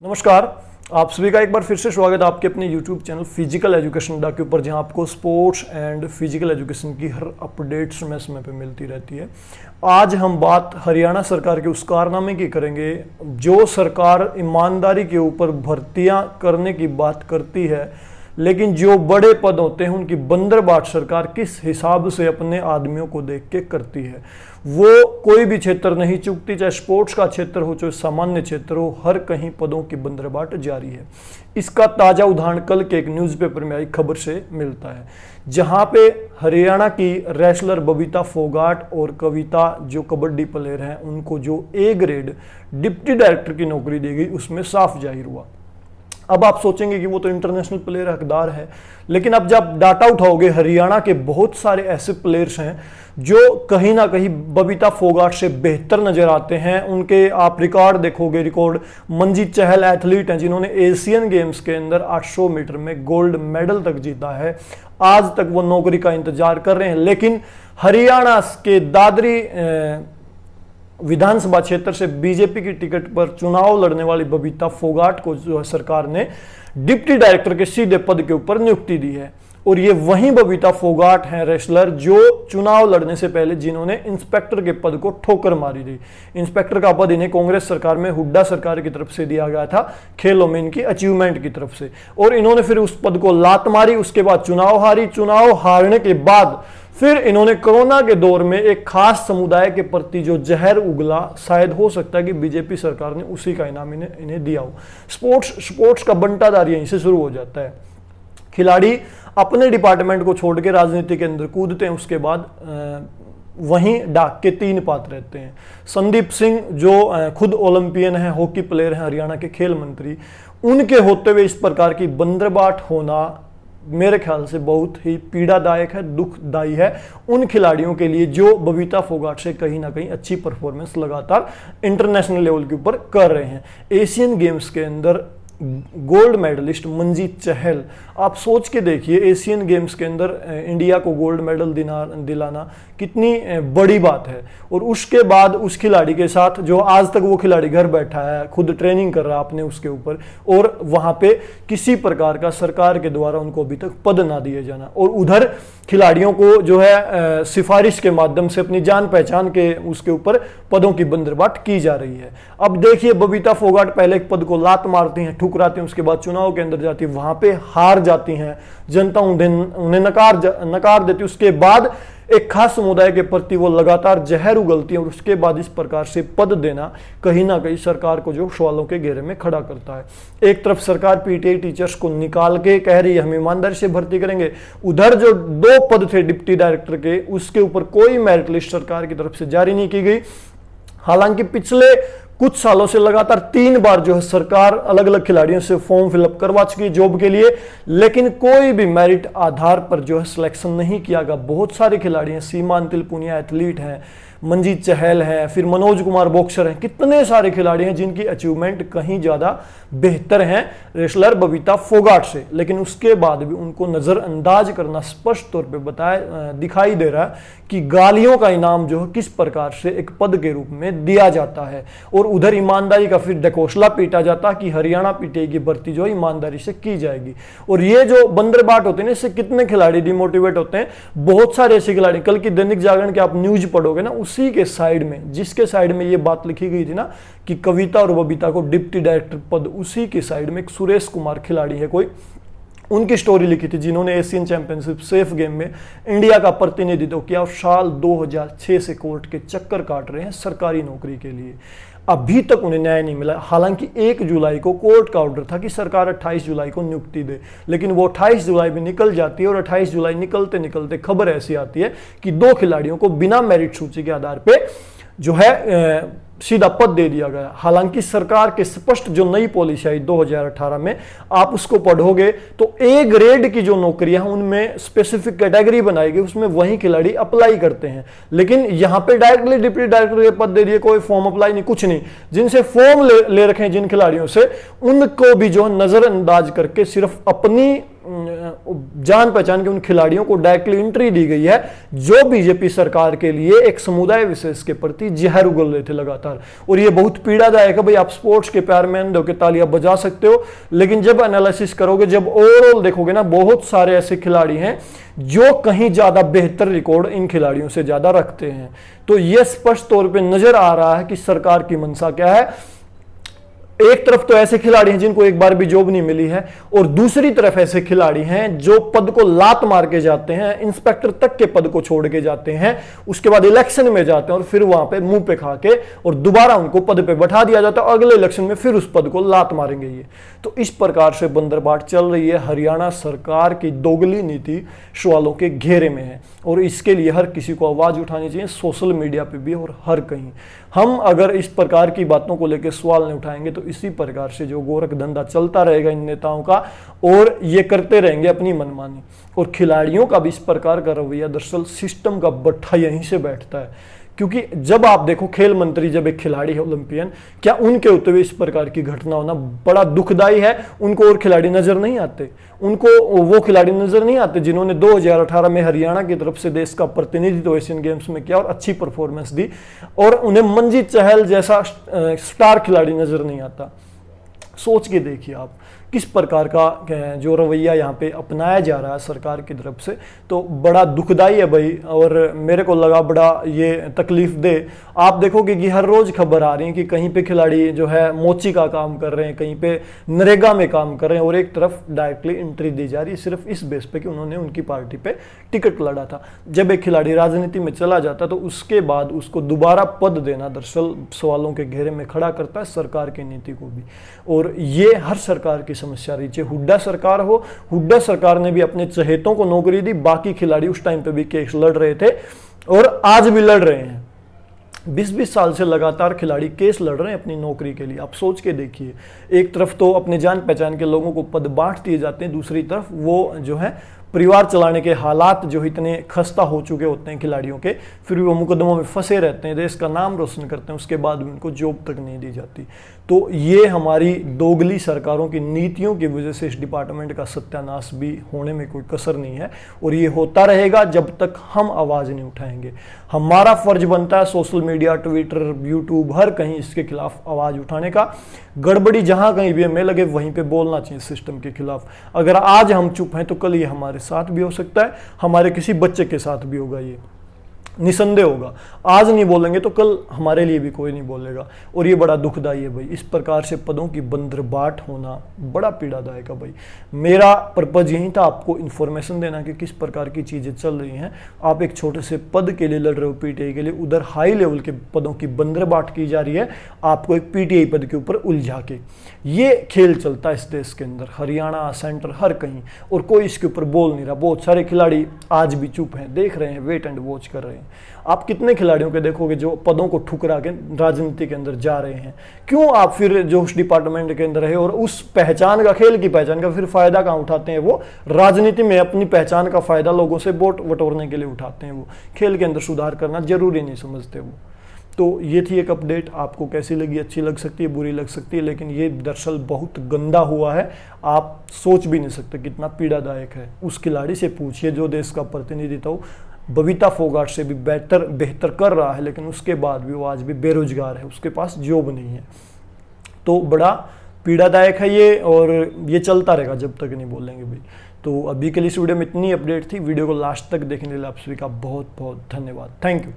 नमस्कार, आप सभी का एक बार फिर से स्वागत है आपके अपने YouTube चैनल फिजिकल एजुकेशन अड्डा के ऊपर, जहां आपको स्पोर्ट्स एंड फिजिकल एजुकेशन की हर अपडेट समय समय पे मिलती रहती है। आज हम बात हरियाणा सरकार के उस कारनामे की करेंगे जो सरकार ईमानदारी के ऊपर भर्तियां करने की बात करती है, लेकिन जो बड़े पद होते हैं उनकी बंदरबाट सरकार किस हिसाब से अपने आदमियों को देख के करती है। वो कोई भी क्षेत्र नहीं चूकती, चाहे स्पोर्ट्स का क्षेत्र हो चाहे सामान्य क्षेत्र हो, हर कहीं पदों की बंदरबाट जारी है। इसका ताजा उदाहरण कल के एक न्यूज़पेपर में आई खबर से मिलता है, जहां पे हरियाणा की रेसलर बबीता फोगाट और कविता जो कबड्डी प्लेयर हैं, उनको जो ए ग्रेड डिप्टी डायरेक्टर की नौकरी दी गई, उसमें साफ जाहिर हुआ। अब आप सोचेंगे कि वो तो इंटरनेशनल प्लेयर हकदार है, लेकिन अब जब डाटा उठाओगे हरियाणा के बहुत सारे ऐसे प्लेयर्स हैं जो कहीं ना कहीं बबीता फोगाट से बेहतर नजर आते हैं। उनके आप रिकॉर्ड देखोगे, रिकॉर्ड मंजीत चहल एथलीट हैं जिन्होंने एशियन गेम्स के अंदर 800 मीटर में गोल्ड मेडल तक जीता है। आज तक वो नौकरी का इंतजार कर रहे हैं, लेकिन हरियाणा के दादरी विधानसभा क्षेत्र से बीजेपी की टिकट पर चुनाव लड़ने वाली बबीता फोगाट को जो सरकार ने डिप्टी डायरेक्टर के सीधे पद के ऊपर नियुक्ति दी है। और ये वही बबीता फोगाट हैं रेसलर जो चुनाव लड़ने से पहले जिन्होंने इंस्पेक्टर के पद को ठोकर मारी थी। इंस्पेक्टर का पद इन्हें कांग्रेस सरकार में हुड्डा सरकार की तरफ से दिया गया था, खेलों में इनकी अचीवमेंट की तरफ से, और इन्होंने फिर उस पद को लात मारी। उसके बाद चुनाव हारी। चुनाव हारने के बाद फिर इन्होंने कोरोना के दौर में एक खास समुदाय के प्रति जो जहर उगला, शायद हो सकता है कि बीजेपी सरकार ने उसी का इनाम इन्हें दिया हो। स्पोर्ट्स का बंटाधार यहीं से शुरू हो जाता है। खिलाड़ी अपने डिपार्टमेंट को छोड़ के राजनीति के अंदर कूदते हैं, उसके बाद वहीं डाक के 3 पात्र रहते हैं। संदीप सिंह जो खुद ओलंपियन है, हॉकी प्लेयर हैं, हरियाणा के खेल मंत्री, उनके होते हुए इस प्रकार की बंदरबाट होना मेरे ख्याल से बहुत ही पीड़ादायक है, दुखदायी है उन खिलाड़ियों के लिए जो बबीता फोगाट से कहीं ना कहीं अच्छी परफॉर्मेंस लगातार इंटरनेशनल लेवल के ऊपर कर रहे हैं। एशियन गेम्स के अंदर गोल्ड मेडलिस्ट मंजीत चहल, आप सोच के देखिए एशियन गेम्स के अंदर इंडिया को गोल्ड मेडल दिलाना कितनी बड़ी बात है। और उसके बाद उस खिलाड़ी के साथ जो आज तक वो खिलाड़ी घर बैठा है, खुद ट्रेनिंग कर रहा है अपने उसके ऊपर, और वहां पे किसी प्रकार का सरकार के द्वारा उनको अभी तक पद ना दिए जाना, और उधर खिलाड़ियों को जो है सिफारिश के माध्यम से अपनी जान पहचान के उसके ऊपर पदों की बंदरबाट की जा रही है। अब देखिए बबीता फोगाट पहले एक पद को लात मारती हैं, ठुकराती हैं, उसके बाद चुनाव के अंदर जाती है, वहां पे हार जाती हैं, जनता उन्हें नकार देती है। उसके बाद एक खास समुदाय के प्रति वो लगातार जहर उगलती है, और उसके बाद इस प्रकार से पद देना कहीं ना कहीं सरकार को जो सवालों के घेरे में खड़ा करता है। एक तरफ सरकार पीटीआई टीचर्स को निकाल के कह रही है हम ईमानदारी से भर्ती करेंगे, उधर जो 2 पद थे डिप्टी डायरेक्टर के, उसके ऊपर कोई मेरिट लिस्ट सरकार की तरफ से जारी नहीं की गई। हालांकि पिछले कुछ सालों से लगातार 3 बार जो है सरकार अलग अलग खिलाड़ियों से फॉर्म फिलअप करवा चुकी है जॉब के लिए, लेकिन कोई भी मेरिट आधार पर जो है सिलेक्शन नहीं किया गया। बहुत सारे खिलाड़ी हैं, सीमांत तिलपुनिया एथलीट हैं, मंजीत चहल हैं, फिर मनोज कुमार बॉक्सर हैं, कितने सारे खिलाड़ी हैं जिनकी अचीवमेंट कहीं ज़्यादा बेहतर हैं रेसलर बबीता फोगाट से, लेकिन उसके बाद भी उनको नज़रअंदाज करना स्पष्ट तौर पे दिखाई दे रहा है कि गालियों का इनाम जो है किस प्रकार से एक पद के रूप में दिया जाता है, और उधर ईमानदारी का फिर डकोसला पीटा जाता है कि हरियाणा पीटीआई की भर्ती जो है ईमानदारी से की जाएगी। और ये जो बंदरबाट होते हैं इससे कितने खिलाड़ी डिमोटिवेट होते हैं। बहुत सारे ऐसे खिलाड़ी, कल की दैनिक जागरण के आप न्यूज पढ़ोगे ना, उसी के साइड में, जिसके साइड में ये बात लिखी गई थी ना कि कविता और बबीता को डिप्टी डायरेक्टर पद, उसी के साइड में एक सुरेश कुमार खिलाड़ी है कोई, उनकी स्टोरी लिखी थी जिन्होंने एशियन चैंपियनशिप सेफ गेम में इंडिया का प्रतिनिधित्व किया, और साल 2006 से कोर्ट के चक्कर काट रहे हैं सरकारी नौकरी के लिए। अभी तक उन्हें न्याय नहीं मिला। हालांकि 1 जुलाई को कोर्ट का ऑर्डर था कि सरकार 28 जुलाई को नियुक्ति दे, लेकिन वो 28 जुलाई में निकल जाती है, और 28 जुलाई निकलते निकलते खबर ऐसी आती है कि 2 खिलाड़ियों को बिना मेरिट सूची के आधार पे जो है सीधा पद दे दिया गया। हालांकि सरकार के स्पष्ट जो नई पॉलिसी आई 2018 में, आप उसको पढ़ोगे तो ए ग्रेड की जो नौकरियां हैं उनमें स्पेसिफिक कैटेगरी बनाई गई, उसमें वही खिलाड़ी अप्लाई करते हैं, लेकिन यहां पे डायरेक्टली डिप्टी डायरेक्टर के पद दे दिए, कोई फॉर्म अप्लाई नहीं, कुछ नहीं। जिनसे फॉर्म ले रखे हैं जिन खिलाड़ियों से, उनको भी जो नजरअंदाज करके सिर्फ अपनी जान पहचान के उन खिलाड़ियों को डायरेक्टली एंट्री दी गई है जो बीजेपी सरकार के लिए एक समुदाय विशेष के प्रति जहर उगल रहे थे लगातार। और ये बहुत पीड़ादायक है भाई। आप स्पोर्ट्स के प्यार में अंधे होकर तालियां बजा सकते हो, लेकिन जब एनालिसिस करोगे, जब ओवरऑल देखोगे ना, बहुत सारे ऐसे खिलाड़ी हैं जो कहीं ज्यादा बेहतर रिकॉर्ड इन खिलाड़ियों से ज्यादा रखते हैं। तो यह स्पष्ट तौर पे नजर आ रहा है कि सरकार की मंशा क्या है। एक तरफ तो ऐसे खिलाड़ी हैं जिनको एक बार भी जॉब नहीं मिली है, और दूसरी तरफ ऐसे खिलाड़ी हैं जो पद को लात मार के जाते हैं, इंस्पेक्टर तक के पद को छोड़ के जाते हैं, उसके बाद इलेक्शन में जाते हैं और फिर वहां पे मुंह पे खा के और दोबारा उनको पद पे बैठा दिया जाता है। अगले इलेक्शन में फिर उस पद को लात मारेंगे ये। तो इस प्रकार से बंदरबाट चल रही है। हरियाणा सरकार की दोगली नीति सवालों के घेरे में है और इसके लिए हर किसी को आवाज उठानी चाहिए, सोशल मीडिया पे भी और हर कहीं। हम अगर इस प्रकार की बातों को लेकर सवाल नहीं उठाएंगे तो इसी प्रकार से जो गोरख धंधा चलता रहेगा इन नेताओं का, और ये करते रहेंगे अपनी मनमानी। और खिलाड़ियों का भी इस प्रकार का रवैया, दरअसल सिस्टम का बट्ठा यहीं से बैठता है। क्योंकि जब आप देखो, खेल मंत्री जब एक खिलाड़ी है ओलंपियन, क्या उनके होते हुए इस प्रकार की घटना होना बड़ा दुखदाई है। उनको और खिलाड़ी नजर नहीं आते, उनको वो खिलाड़ी नजर नहीं आते जिन्होंने 2018 में हरियाणा की तरफ से देश का प्रतिनिधित्व एशियन गेम्स में किया और अच्छी परफॉर्मेंस दी, और उन्हें मंजीत चहल जैसा स्टार खिलाड़ी नजर नहीं आता। सोच के देखिए आप किस प्रकार का जो रवैया यहाँ पे अपनाया जा रहा है सरकार की तरफ से, तो बड़ा दुखदाई है भाई। और मेरे को लगा बड़ा ये तकलीफ दे। आप देखोगे कि हर रोज खबर आ रही है कि कहीं पे खिलाड़ी जो है मोची का काम कर रहे हैं, कहीं पे नरेगा में काम कर रहे हैं, और एक तरफ डायरेक्टली एंट्री दी जा रही है सिर्फ इस बेस पे कि उन्होंने उनकी पार्टी पे टिकट लड़ा था। जब एक खिलाड़ी राजनीति में चला जाता तो उसके बाद उसको दोबारा पद देना दरअसल सवालों के घेरे में खड़ा करता है सरकार की नीति को भी। और ये हर सरकार की समस्या रही, चाहे हुड्डा सरकार हो। हुड्डा सरकार ने भी अपने चहेतों को नौकरी दी, बाकी खिलाड़ी उस टाइम पे भी केस लड़ रहे थे और आज भी लड़ रहे हैं। 20-20 साल से लगातार खिलाड़ी केस लड़ रहे हैं अपनी नौकरी के लिए। आप सोच के देखिए, एक तरफ तो अपने जान पहचान के लोगों को पद बांट दिए जाते हैं, दूसरी तरफ वो जो है परिवार चलाने के हालात जो इतने खस्ता हो चुके होते हैं खिलाड़ियों के, फिर भी वो मुकदमों में फंसे रहते हैं, देश का नाम रोशन करते हैं, उसके बाद भी उनको जॉब तक नहीं दी जाती। तो ये हमारी दोगली सरकारों की नीतियों की वजह से इस डिपार्टमेंट का सत्यानाश भी होने में कोई कसर नहीं है, और ये होता रहेगा जब तक हम आवाज नहीं उठाएंगे। हमारा फर्ज बनता है सोशल मीडिया, ट्विटर, यूट्यूब, हर कहीं इसके खिलाफ आवाज उठाने का। गड़बड़ी जहां कहीं भी हमें लगे वहीं पे बोलना चाहिए सिस्टम के खिलाफ। अगर आज हम चुप हैं तो कल ये हमारे साथ भी हो सकता है, हमारे किसी बच्चे के साथ भी होगा, ये निसंदेह होगा। आज नहीं बोलेंगे तो कल हमारे लिए भी कोई नहीं बोलेगा, और ये बड़ा दुखदाई है भाई। इस प्रकार से पदों की बंदरबाट होना बड़ा पीड़ादायक है भाई। मेरा पर्पज यही था आपको इन्फॉर्मेशन देना कि किस प्रकार की चीजें चल रही हैं। आप एक छोटे से पद के लिए लड़ रहे हो पीटीआई के लिए, उधर हाई लेवल के पदों की बंदरबाट की जा रही है आपको एक पीटीआई पद के ऊपर उलझा के। ये खेल चलता है इस देश के अंदर, हरियाणा, सेंटर, हर कहीं, और कोई इसके ऊपर बोल नहीं रहा। बहुत सारे खिलाड़ी आज भी चुप हैं, देख रहे हैं, वेट एंड वॉच कर रहे हैं। आप कितने खिलाड़ियों के देखोगे जो पदों को ठुकरा के राजनीति के अंदर जा रहे हैं? क्यों आप फिर जो उस डिपार्टमेंट के अंदर है और उस पहचान का, खेल की पहचान का फिर फायदा कहाँ उठाते हैं? वो राजनीति में अपनी पहचान का फायदा लोगों से वोट बटोरने के लिए उठाते हैं। वो खेल के अंदर सुधार करना जरूरी नहीं समझते वो। तो ये थी एक अपडेट। आपको कैसी लगी? अच्छी लग सकती है, बुरी लग सकती है, लेकिन ये दरअसल बहुत गंदा हुआ है। आप सोच भी नहीं सकते कितना पीड़ादायक है। उस खिलाड़ी से पूछिए जो देश का प्रतिनिधित्व बबीता फोगाट से भी बेहतर कर रहा है, लेकिन उसके बाद भी वो आज भी बेरोजगार है, उसके पास जॉब नहीं है। तो बड़ा पीड़ादायक है ये, और ये चलता रहेगा जब तक नहीं बोलेंगे भाई। तो अभी के लिए इस वीडियो में इतनी अपडेट थी। वीडियो को लास्ट तक देखने के लिए आप सभी का बहुत बहुत धन्यवाद। Thank you.